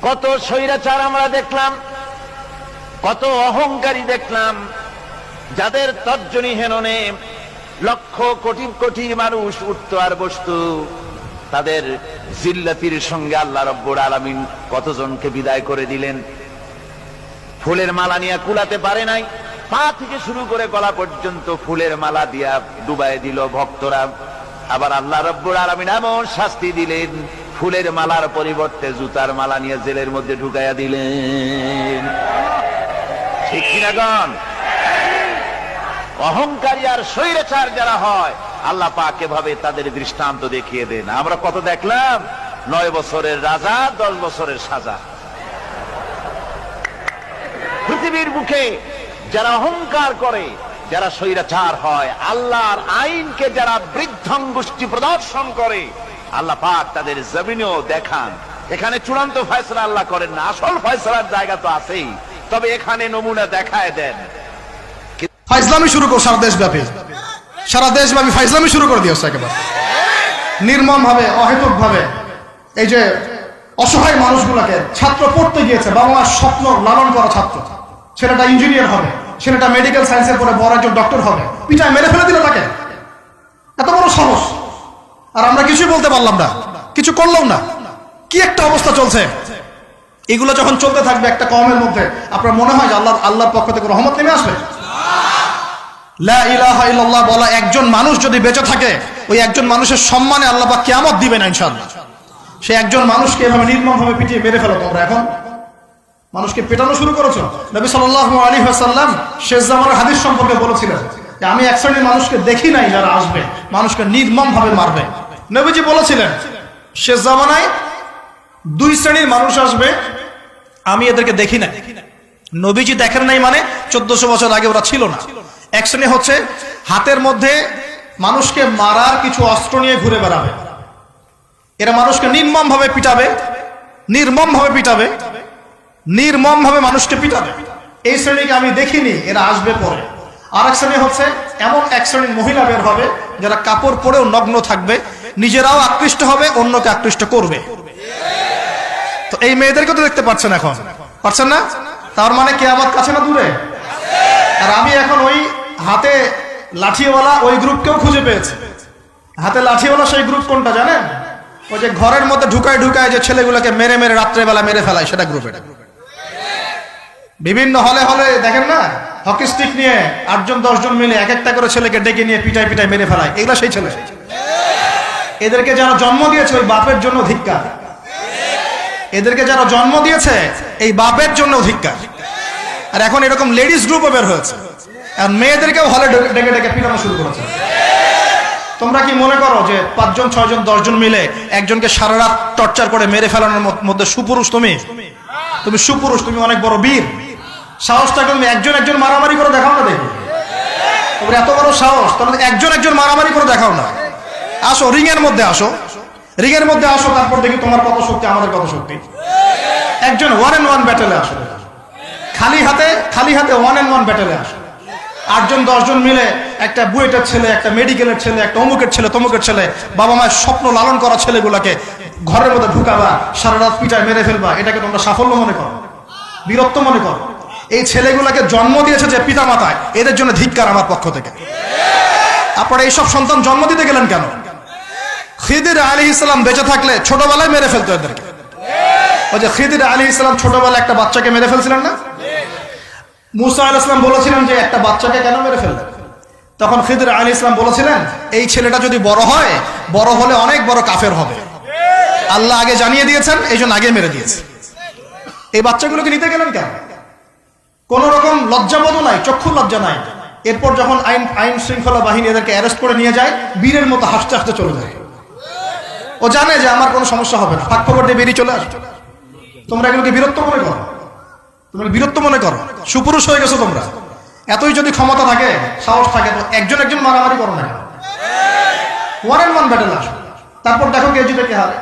কত স্বৈরাচার আমরা দেখলাম, কত অহংকারী দেখলাম, যাদের তর্জনী হেননে লক্ষ কোটি কোটি মানুষ উঠতো আর বসতো। তাদের জিল্লাতির সঙ্গে আল্লাহ রব্বুল আলামিন কতজনকে বিদায় করে দিলেন। ফুলের মালা নিয়ে কুলাতে পারে নাই, পা থেকে শুরু করে গলা পর্যন্ত ফুলের মালা দিয়া ডুবাই দিল ভক্তরা। আবার আল্লাহ রব্বুল আলামিন এমন শাস্তি দিলেন, ফুলের মালার পরিবর্তে জুতার মালা নিয়ে জেলের মধ্যে ঢুকাইয়া দিলেন। ঠিক কিনা গণ? অহংকারী আর স্বৈরাচার যারা হয়, আল্লাহ পাক এভাবে তাদের দৃষ্টান্ত দেখিয়ে দেন। আমরা কত দেখলাম, 9 বছরের রাজা 10 বছরের সাজা। পৃথিবীর বুকে যারা অহংকার করে, যারা স্বৈরাচার হয়, আল্লাহর আইনকে যারা বৃদ্ধাঙ্গুষ্টি প্রদর্শন করে, আল্লাহ পাক তাদের জমিনেও দেখান। এখানে চূড়ান্ত ফয়সালা আল্লাহ করেন না, আসল ফয়সালার জায়গা তো আছেই, তবে এখানে নমুনা দেখায় দেন। ফাইজলামি শুরু কর সারা দেশব্যাপী, সারা দেশব্যাপী ফাইজলামি শুরু করে দিয়েছে একেবারে নির্মম ভাবে, অহেতুক ভাবে। এই যে অসহায় মানুষগুলোকে, ছাত্র পড়তে গিয়েছে, বাবা মার স্বপ্ন লালন করা ছাত্র, ছেলেটা ইঞ্জিনিয়ার হবে, ছেলেটা মেডিকেল সায়েন্সের পরে বড় একজন ডক্টর হবে, পিটায় মেরে ফেলে দিল তাকে। এত বড় সাহস! আর আমরা কিছুই বলতে পারলাম না, কিছু করলাম না। কি একটা অবস্থা চলছে! এগুলো যখন চলতে থাকবে একটা কওমের মধ্যে, আপনার মনে হয় যে আল্লাহর পক্ষ থেকে রহমত নেমে আসবে? লা ইলাহা ইল্লাল্লাহ বলা একজন মানুষ যদি বেঁচে থাকে, ওই একজন মানুষের সম্মানে আল্লাহ পাক কিয়ামত দিবেন ইনশাআল্লাহ। সে একজন মানুষকে এভাবে নির্মমভাবে পিটিয়ে মেরে ফেলো তোমরা। এখন মানুষকে পেটানো শুরু করেছো। নবী সাল্লাল্লাহু আলাইহি ওয়াসাল্লাম শেষ জামানার হাদিস সম্পর্কে বলেছিলেন যে আমি এক শ্রেণীর মানুষকে দেখি নাই যারা আসবে মানুষকে নির্মমভাবে মারবে। নবীজি বলেছিলেন শেষ জামানায় 2 শ্রেণীর মানুষ আসবে, আমি এদেরকে দেখি নাই। নবীজি দেখেন নাই মানে 1400 বছর আগে ওরা ছিল না। এক শ্রেণী হচ্ছে হাতের মধ্যে মানুষকে মারার কিছু অস্ত্র নিয়ে ঘুরে বেড়াবে, এরা মানুষকে নির্মমভাবে পিটাবে, নির্মমভাবে পিটাবে, নির্মমভাবে মানুষকে পিটাবে। এই শ্রেণীকে আমি দেখিনি, এরা আসবে পরে। আর এক শ্রেণী হচ্ছে এমন এক শ্রেণীর মহিলা বের হবে যারা কাপড় পরেও নগ্ন থাকবে, নিজেরাও আকৃষ্ট হবে, অন্যকে আকৃষ্ট করবে। তো এই মেয়েদেরকে তো দেখতে পাচ্ছেন, এখন পাচ্ছেন না? তার মানে কিয়ামত কাছে না দূরে? আর আমি এখন ওই হাতে লাঠিওয়ালা ওই গ্রুপকেও খুঁজে পেয়েছি। হাতে লাঠিওয়ালা সেই গ্রুপ কোনটা জানেন? ওই যে ঘরের মধ্যে ঢুকায় ঢুকায় যে ছেলেগুলোকে মেরে মেরে রাত্রেবেলা মেরে ফেলায়, সেটা গ্রুপ। এটা বিভিন্ন হলে হলে দেখেন না, হকি স্টিক নিয়ে 8জন 10জন মিলে এক একটা করে ছেলেকে ডেকে নিয়ে পিটায় পিটায় মেরে ফেলায়, এগুলা সেই ছেলে। এদেরকে যারা জন্ম দিয়েছে ওই বাপের জন্য ধিক্কার, এদেরকে যারা জন্ম দিয়েছে এই বাপের জন্য ধিক্কার। আর এখন এরকম লেডিস গ্রুপও বের হয়েছে, আর মেয়েদেরকেও হলে ডেকে ডেকে পিটানো শুরু করেছে। তোমরা কি মনে করো যে 5জন 6জন 10জন মিলে একজনকে সারা রাত টর্চার করে মেরে ফেলানোর মধ্যে সুপুরুষ? তুমি সুপুরুষ, তুমি অনেক বড় বীর। সাহসটা তুমি একজন মারামারি করে দেখাও না, দেখি তোমার এত বড় সাহস, তাহলে একজন মারামারি করে দেখাও না। আসো রিংয়ের মধ্যে, আসো রিংয়ের মধ্যে আসো, তারপর দেখি তোমার কত শক্তি, আমাদের কত শক্তি। একজন 1-on-1 ব্যাটেলে আসো, খালি হাতে 1-on-1 ব্যাটেলে আসো। 8জন 10জন মিলে একটা বুয়েটের ছেলে, একটা মেডিকেলের ছেলে, একটা অমুকের ছেলে, তমুকের ছেলে, বাবা মায়ের স্বপ্ন লালন করা ছেলেগুলোকে ঘরের মধ্যে ঢুকাবা, সারা রাত পিটায় মেরে ফেলবা, এটাকে তোমরা সাফল্য মনে করো, বীরত্ব মনে করো? এই ছেলেগুলোকে জন্ম দিয়েছে যে পিতা মাতায়, এদের জন্য ধিক্কার আমার পক্ষ থেকে। আপনারা এইসব সন্তান জন্ম দিতে গেলেন কেন? খিদির আলাইহিস সালাম বেঁচে থাকলে ছোটবেলায় মেরে ফেলতো এদেরকে। ওই যে খিদির আলাইহিস সালাম ছোটবেলায় একটা বাচ্চাকে মেরে ফেলছিলেন না? মুসা আলাইহিস সালাম বলেছিলেন যে একটা বাচ্চাকে কেন মেরে ফেললেন? তখন খিদির আলাইহিস সালাম বলেছিলেন এই ছেলেটা যদি বড় হয়, বড় হলে অনেক বড় কাফের হবে। আল্লাহ আগে জানিয়ে দিয়েছেন, এই জন্য আগে মেরে দিয়েছে। এই বাচ্চাগুলোকে নিতে গেলেন কেন? কোন রকম লজ্জাবোধ নাই, চক্ষু লজ্জা নাই। এরপর যখন আইন শৃঙ্খলা বাহিনী এদেরকে অ্যারেস্ট করে নিয়ে যায়, বীরের মতো হাসতে হাসতে চলে যায়। ও জানে যে আমার কোনো সমস্যা হবে না, ফাঁক ফোকর দিয়ে বেরিয়ে চলে আসে। তোমরা এগুলোকে বীরত্ব মনে করো, তোমরা বীরত্ব মনে করো, সুপুরুষ হয়ে গেছো তোমরা। এতই যদি ক্ষমতা থাকে, সাহস থাকে, তো একজন মারামারি করো না, 1-on-1 ব্যাটেল আসো। তারপর দেখো কে জিতে কে হারে।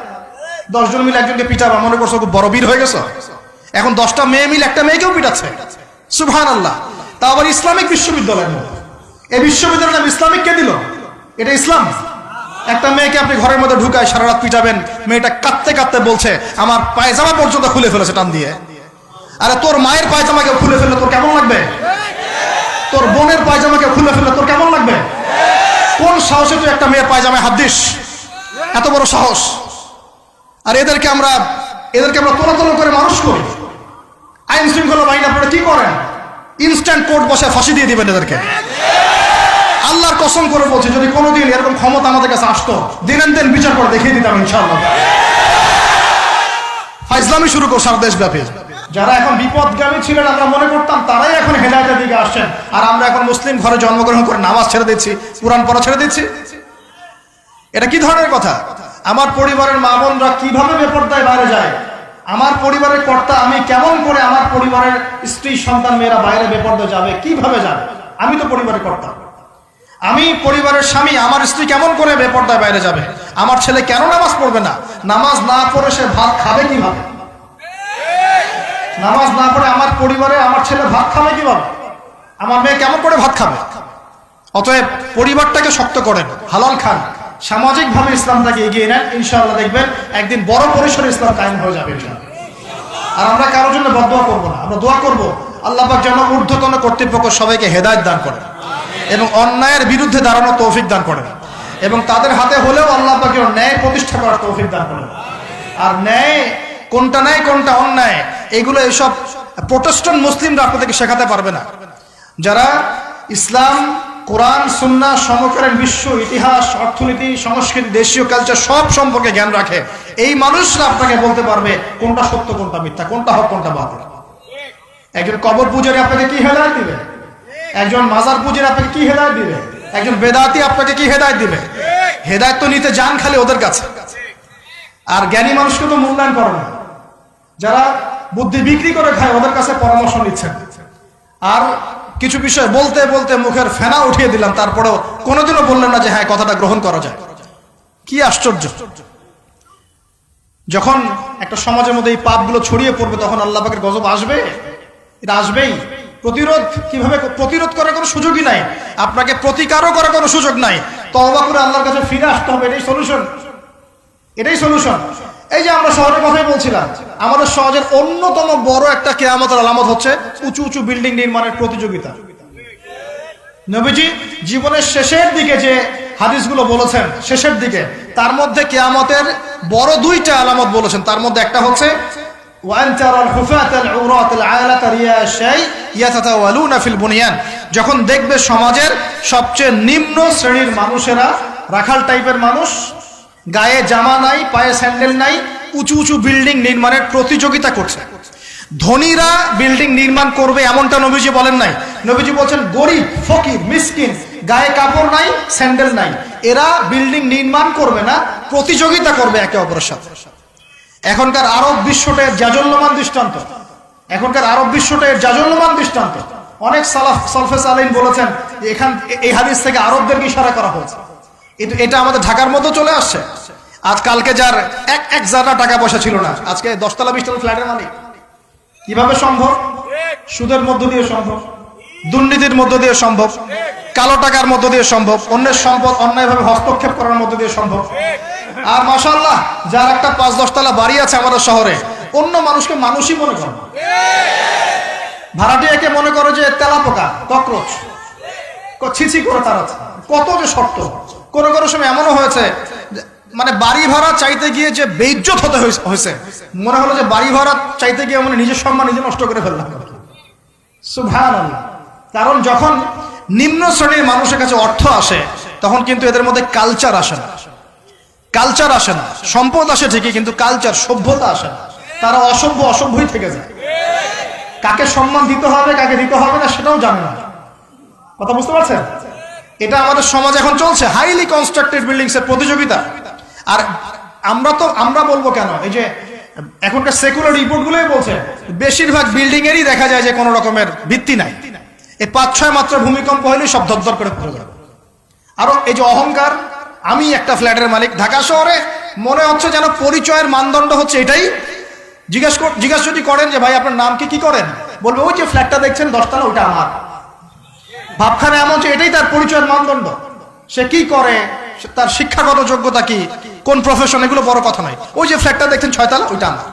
10জন মিলে একজনকে পিটাবা, মনে করছো খুব বড় বীর হয়ে গেছো। এখন 10টা মেয়ে মিলে একটা মেয়েকেও পিটাচ্ছে, সুবহানাল্লাহ। তা আবার ইসলামিক বিশ্ববিদ্যালয়ের মধ্যে। এই বিশ্ববিদ্যালয়ের নাম ইসলামিক কে দিল? এটা ইসলাম? একটা মেয়েকে আপনি ঘরের মধ্যে ঢুকায় সারা রাত পিটাবেন, মেয়েটা কাঁদতে কাঁদতে বলছে আমার পায়জামা পর্যন্ত খুলে ফেলেছে টান দিয়ে। আরে তোর মায়ের পায়জামাকে খুলে ফেললে তোর কেমন লাগবে? তোর বোনের পায়জামাকে খুলে ফেললে তোর কেমন লাগবে? কোন সাহসে তুই একটা মেয়ের পায়জামায় হাত দিস? এত বড় সাহস! আর এদেরকে আমরা তোলা করে মানুষ করি। আইন শৃঙ্খলা বাহিনী আপনারা কি করেন? ইনস্ট্যান্ট কোর্ট বসে ফাঁসি দিয়ে দিবেন এদেরকে। আল্লাহর কসম করে বলছি, যদি কোনোদিন এরকম ক্ষমতা আমাদের কাছে আসতো, দিনের দিন বিচার করে দেখিয়ে দিতাম ইনশাআল্লাহ। ফাইজলামি শুরু কর সারা দেশব্যাপী। যারা এখন বিপদগামী ছিলেন আমরা মনে করতাম তারাই এখন হেদায়েতের দিকে আসছেন, আর আমরা এখন মুসলিম ঘরে জন্মগ্রহণ করে নামাজ ছেড়ে দিচ্ছি, কোরআন পড়া ছেড়ে দিচ্ছি। এটা কি ধরনের কথা? আমার পরিবারের মা বোনরা কিভাবে বেপরদায় বাইরে যায়? আমার পরিবারের কর্তা আমি কেমন করে আমার পরিবারের স্ত্রী সন্তান মেয়েরা বাইরে বেপরদায় যাবে? কিভাবে যাবে? আমি তো পরিবারের কর্তা, আমি পরিবারের স্বামী, আমার স্ত্রী কেমন করে বেপরদায় বাইরে যাবে? আমার ছেলে কেন নামাজ পড়বে না? নামাজ না পড়ে সে ভাত খাবে কিভাবে? নামাজ না পড়ে আমার পরিবারে আমার ছেলে ভাত খাবে কিভাবে? আমার মেয়ে কেমন করে ভাত খাবে? অতএব পরিবারটাকে শক্ত করেন, হালাল খান, সামাজিক ভাবে ইসলামটাকে এগিয়ে নেন, ইনশাআল্লাহ দেখবেন একদিন বড় পরিসরে ইসলাম কায়েম হয়ে যাবে ইনশাআল্লাহ। আর আমরা কারোর জন্য বদদোয়া করব না, আমরা দোয়া করব আল্লাহ পাক যেন ঊর্ধ্বতন কর্তৃপক্ষ সবাইকে হেদায়েত দান করেন এবং অন্যায়ের বিরুদ্ধে দাঁড়ানোর তৌফিক দান করেন, এবং তাদের হাতে হলেও আল্লাহ পাক যেন ন্যায় প্রতিষ্ঠা করার তৌফিক দান করেন। আর ন্যায় কোনটা ন্যায় কোনটা অন্যায় এগুলো এইসব প্রোটেস্ট্যান্ট মুসলিমরা আপনাদেরকে শেখাতে পারবে না। যারা ইসলাম, কোরআন, সুন্নাহ, সমকালীন বিশ্ব ইতিহাস, অর্থনীতি, সংস্কৃতি, দেশীয় কালচার সব সম্পর্কে জ্ঞান রাখে, এই মানুষরা আপনাকে বলতে পারবে কোনটা সত্য কোনটা মিথ্যা, কোনটা হক কোনটা বাতিল। একজন কবর পূজারী আপনাকে কি হেদায়েত দিবে? একজন মাজার পূজারী আপনাকে কি হেদায়েত দিবে? একজন বেদাতি আপনাকে কি হেদায়েত দিবে? হেদায়েত তো নিতে যান খালি ওদের কাছে, আর জ্ঞানী মানুষকে তো মূল্যায়ন করে না। যারা বুদ্ধি বিক্রি করে খায় ওদের কাছে পরামর্শ নিচ্ছেন। আর কিছু বিষয় বলতে বলতে মুখের ফেনা উঠিয়ে দিলাম, তারপরেও কোনোদিনও বললেন না যে হ্যাঁ কথাটা গ্রহণ করা যায়। কি আশ্চর্য! যখন একটা সমাজের মধ্যে এই পাপগুলো ছড়িয়ে পড়বে তখন আল্লাহ পাকের গজব আসবে, এটা আসবেই। প্রতিরোধ করার কোনো সুযোগই নাই, আপনাকে প্রতিকারও করার কোনো সুযোগ নাই। তওবা করে আল্লাহর কাছে ফিরে আসতে হবে, এটাই সলিউশন, এটাই সলিউশন। এই যে আমরা শহরের কথাই বলছিলাম, আমাদের সমাজের অন্যতম বড় একটা কিয়ামতের আলামত হচ্ছে উঁচু উঁচু বিল্ডিং নির্মাণের প্রতিযোগিতা। নবীজি জীবনের শেষের দিকে যে হাদিসগুলো বলেছেন, শেষের দিকে, তার মধ্যে কিয়ামতের বড় দুইটা আলামত বলেছেন। তার মধ্যে একটা হচ্ছে যখন দেখবে সমাজের সবচেয়ে নিম্ন শ্রেণীর মানুষেরা, রাখাল টাইপের মানুষ, গায়ে জামা নাই, পায়ে স্যান্ডেল নাই, উঁচু উঁচু বিল্ডিং নির্মাণের প্রতিযোগিতা করছে। ধনীরা বিল্ডিং নির্মাণ করবে এমনটা নবীজি বলেন নাই। নবীজি বলছেন গরিব, ফকির, মিসকিন, গায়ে কাপড় নাই, স্যান্ডেল নাই, এরা বিল্ডিং নির্মাণ করবে না, প্রতিযোগিতা করবে একে অপরের সাথে। এখনকার আরব বিশ্বটা এর জাজল্যমান দৃষ্টান্ত, এখনকার আরব বিশ্বটা এর জাজল্যমান দৃষ্টান্ত। অনেক সালফে সালেহিন বলেছেন এখান এই হাদিস থেকে আরবদেরকে ইশারা করা হয়েছে। এটা আমাদের ঢাকার মধ্যে চলে আসছে। আজ কালকে যার এক জায়গা টাকা পয়সা ছিল না, আজকে 10 তলা 20 তলা ফ্ল্যাটের মালিক। কিভাবে সম্ভব? সুদের মধ্য দিয়ে সম্ভব, দুর্নীতির মধ্য দিয়ে সম্ভব, কালো টাকার মধ্য দিয়ে সম্ভব, অন্যের সম্পদ অন্যায়ভাবে হস্তক্ষেপ করার মধ্য দিয়ে সম্ভব। আর মাশাআল্লাহ যার একটা 5-10 তলা বাড়ি আছে আমাদের শহরে, অন্য মানুষকে মানুষই মনে করে, ভাড়াটিয়াকে মনে করে যে তেলাপোকা, ককরোচ, ছিছি করে তার আছে। কত যে শর্ত! কোনো কোনো সময় এমনও হয়েছে মানে বাড়ি ভাড়া চাইতে গিয়ে যে বেইজ্জত হতে হয়েছে, মনে হলো যে বাড়ি ভাড়া চাইতে গিয়ে মানে নিজের সম্মান নিজে নষ্ট করে ফেললাম। সুবহানাল্লাহ। কারণ যখন নিম্ন শ্রেণীর মানুষের কাছে অর্থ আসে তখন কিন্তু এদের মধ্যে কালচার আসে না, কালচার আসে না। সম্পদ আসে ঠিকই, কিন্তু কালচার, সভ্যতা আসে না। তারা অসভ্যই থেকে যায়। কাকে সম্মান দিতে হবে কাকে দিতে হবে না সেটাও জানে না। কথা বুঝতে পারছেন? এটা আমাদের সমাজ এখন চলছে, হাইলি কনস্ট্রাক্টেড বিল্ডিংস এর প্রতিযোগিতা। আর আমরা বলবো কেন, এই যে এখনকার সেকুলার রিপোর্ট গুলোই বলছে বেশিরভাগ বিল্ডিং এরই দেখা যায় যে কোনো রকমের ভিত্তি নাই। এই 5-6 মাত্র ভূমিকম্প হলেই সব ধরধর করে পড়ে যাবে। আরো এই যে অহংকার, আমি একটা ফ্ল্যাটের মালিক, ঢাকা শহরে মনে হচ্ছে যেন পরিচয়ের মানদণ্ড হচ্ছে এটাই। জিজ্ঞাসা যদি করেন যে ভাই আপনার নাম কি করেন, বলবে ওই যে ফ্ল্যাটটা দেখছেন 10 তলা ওইটা আমার। ভাবখানা এমন যে এটাই তার পরিচয়ের মানদণ্ড। সে কি করে, তার শিক্ষাগত যোগ্যতা কি, কোন প্রফেশন, এগুলো বড় কথা নয়। ওই যে ফ্ল্যাটটা দেখছেন 6 তলা, ওইটা আমার।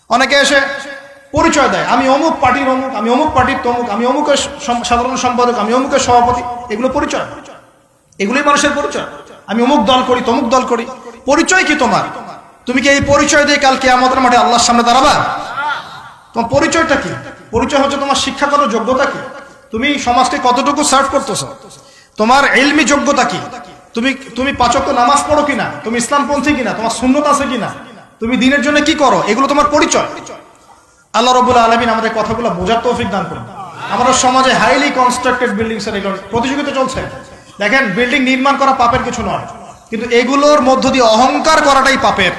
অনেকে এসে পরিচয় দেয়, আমি অমুক পার্টির অমুক, আমি অমুক পার্টির তমুক, আমি অমুকের সাধারণ সম্পাদক, আমি অমুকের সভাপতি। এগুলো পরিচয়, এগুলোই মানুষের পরিচয়। আমি অমুক দল করি, তমুক দল করি। পরিচয় কি তোমার? তুমি কি এই পরিচয় দিয়ে কাল কিয়ামতের মাঠে আল্লাহর সামনে দাঁড়াবা? তোমার পরিচয়টা কি? পরিচয় হচ্ছে তোমার শিক্ষাগত যোগ্যতা কি, তুমি সমাজকে কতটুকু সার্ভ করতেছো, তোমার ইলমি যোগ্যতা কি, তুমি 5 ওয়াক্ত নামাজ পড়ো কিনা, তুমি ইসলামপন্থী কিনা, তোমার সুন্নত আছে কিনা, তুমি দিনের জন্য কি করো, এগুলো তোমার পরিচয়। আল্লাহ রাব্বুল আলামিন আমাদের কথাগুলো বোঝার তৌফিক দান করুন। আমাদের সমাজে হাইলি কনস্ট্রাক্টেড বিল্ডিংস এর এগুলোর প্রতিযোগিতা চলছে। দেখেন, বিল্ডিং নির্মাণ করা পাপের কিছু নয়, কিন্তু এগুলোর মধ্য দিয়ে অহংকার করাটাই পাপের।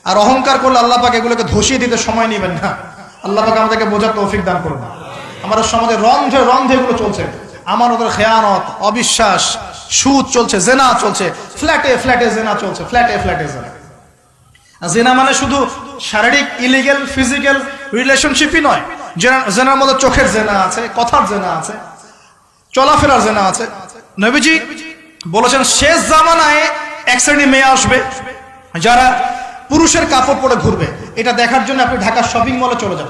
আর অহংকার করলে আল্লাহ পাক এগুলোকে ধসিয়ে দিতে সময় নেবেন না। আল্লাহ পাক আমাদেরকে বোঝার তৌফিক দান করুন। আমাদের সমাজে রন্ধে রন্ধে এগুলো চলছে, আমানতের খেয়ানত, অবিশ্বাস, সুদ চলছে, জেনা চলছে, ফ্ল্যাটে ফ্ল্যাটে জেনা চলছে, ফ্ল্যাটে ফ্ল্যাটে জেনা। জেনা মানে শুধু শারীরিক ইলিগেল ফিজিক্যাল রিলেশনশিপই নয়, জেনার মধ্যে চোখের জেনা আছে, কথার জেনা আছে, চলাফেরার জেনা আছে। নবীজি বলেছেন শেষ জামানায় এক শ্রেণী মেয়ে আসবে যারা পুরুষের কাপড় পরে ঘুরবে। এটা দেখার জন্য আপনি ঢাকার শপিং মলে চলে যান,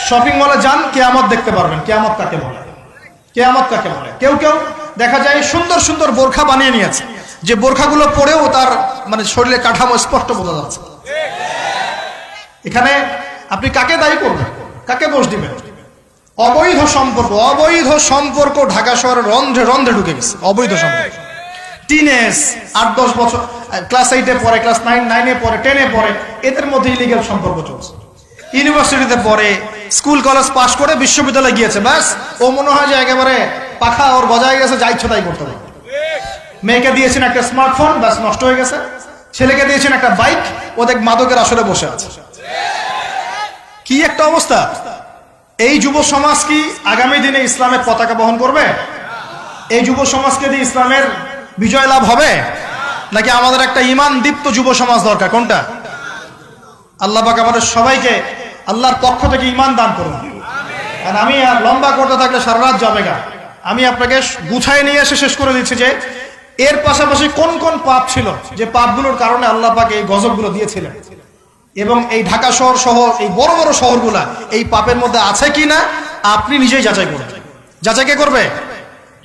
শপিং মলে যান, কিয়ামত দেখতে পারবেন। কিয়ামত কাকে বলে? কিয়ামত কাকে বলে? কেউ কেউ দেখা যায় সুন্দর সুন্দর বোরখা বানিয়ে নিয়েছে, যে বোরখাগুলো পরেও তার মানে শরীরে কাঠামো স্পষ্ট বোঝা যাচ্ছে। এখানে আপনি কাকে দায়ী করবেন, কাকে দোষ দিবেন? অবৈধ সম্পর্ক, অবৈধ সম্পর্ক ঢাকা শহরে রন্ধে রন্ধে ঢুকে গেছে। অবৈধ সম্পর্ক, টিনেজ 8-10 বছর, ক্লাস 8-এ পড়ে, ক্লাস 9-9-এ পড়ে, 10-এ পড়ে, এদের মধ্যে ইলিগেল সম্পর্ক চলছে। ইউনিভার্সিটিতে পড়ে, স্কুল কলেজ পাশ করে বিশ্ববিদ্যালয়ে গিয়েছে, ব্যাস ও মনে হয় যে একেবারে পাখা ওর গজায় গেছে, যা ইচ্ছা তাই করতে পারে। মেয়েকে দিয়েছেন একটা স্মার্টফোন, ব্যাস নষ্ট হয়ে গেছে। ছেলেকে দিয়েছেন একটা বাইক, ও দেখ মাদকের আসরে বসে আছে। কি একটা অবস্থা! এই যুব সমাজ কি আগামী দিনে ইসলামের পতাকা বহন করবে? এই যুব সমাজকে দিয়ে ইসলামের বিজয় লাভ হবে, নাকি আমাদের একটা ঈমান দীপ্ত যুব সমাজ দরকার? কোনটা? আল্লাহ পাক আমাদের সবাইকে আল্লাহর পক্ষ থেকে ঈমান দান করুন। আর আমি লম্বা করতে থাকলে সারা রাত যাবে গা। আমি আপনাকে গুছায় নিয়ে এসে শেষ করে দিচ্ছি যে এর পাশাপাশি কোন কোন পাপ ছিল, যে পাপগুলোর কারণে আল্লাহ পাক এই গজবগুলো দিয়েছিলেন, এবং এই ঢাকা শহর সহ এই বড় বড় শহরগুলা এই পাপের মধ্যে আছে কিনা আপনি নিজেই যাচাই করবেন। যাচাই কে করবে?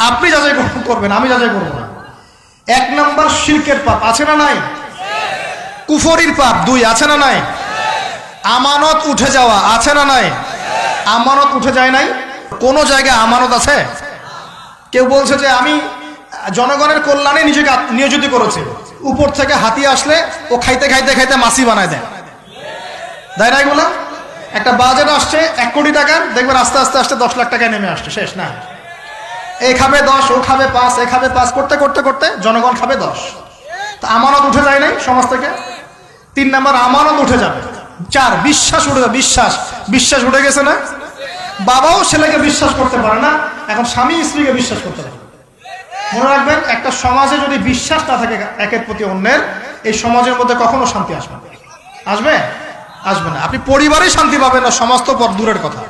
আপনি যাচাই করবেন, আমি যাচাই করব না। 1 নাম্বার শিরকের পাপ, আছে না নাই? কুফরির পাপ 2, আছে না নাই? আমানত উঠে যাওয়া, আছে না নাই? আমানত উঠে যায় নাই? কোন জায়গায় আমানত আছে? কেউ বলছে যে আমি জনগণের কল্যাণে নিজেকে নিয়োজিত করেছি, উপর থেকে হাতি আসলে ও খাইতে খাইতে খাইতে মাছি বানায় দেয়, তাই না? এগুলো একটা বাজেট আসছে 1 কোটি টাকার, দেখবেন আস্তে আস্তে আস্তে 10 লাখ টাকায় নেমে আসছে, শেষ না? এ খাবে 10, ও খাবে 5, এ খাবে 5 করতে করতে করতে জনগণ খাবে 10। তা আমানত উঠে যায় নাই সমাজ থেকে? 3 নাম্বার আমানত উঠে যাবে। 4 বিশ্বাস উঠে যাবে। বিশ্বাস উঠে গেছে না? বাবাও ছেলেকে বিশ্বাস করতে পারে না, এখন স্বামী স্ত্রীকে বিশ্বাস করতে পারে। মনে রাখবেন, একটা সমাজে যদি বিশ্বাস না থাকে একের প্রতি অন্যের, এই সমাজের মধ্যে কখনো শান্তি আসবে না। আসবে? আসবে না। আপনি পরিবারে শান্তি পাবেন না, সমাজ তো দূরের কথা।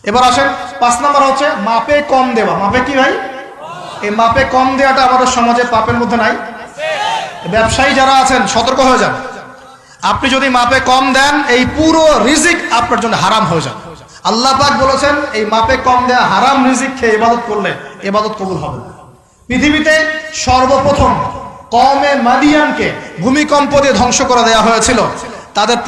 এবার আসেন 5 নাম্বার হচ্ছে মাপে কম দেওয়া। মাপে কি ভাই? এই মাপে কম দেওয়াটা আমাদের সমাজে পাপের মধ্যে নাই? ব্যবসায়ী যারা আছেন সতর্ক হয়ে যান। আপনি যদি মাপে কম দেন, এই পুরো রিজিক আপনার জন্য হারাম হয়ে যাবে। আল্লাহ পাক বলেছেন এই মাপে কম দেওয়া হারাম রিজিক খেয়ে ইবাদত করলে ইবাদত কবুল হবে না। পৃথিবীতে সর্বপ্রথম কওমে মাদিয়ানকে ভূমিকম্প দিয়ে ধ্বংস করে দেওয়া হয়েছিল। তাদের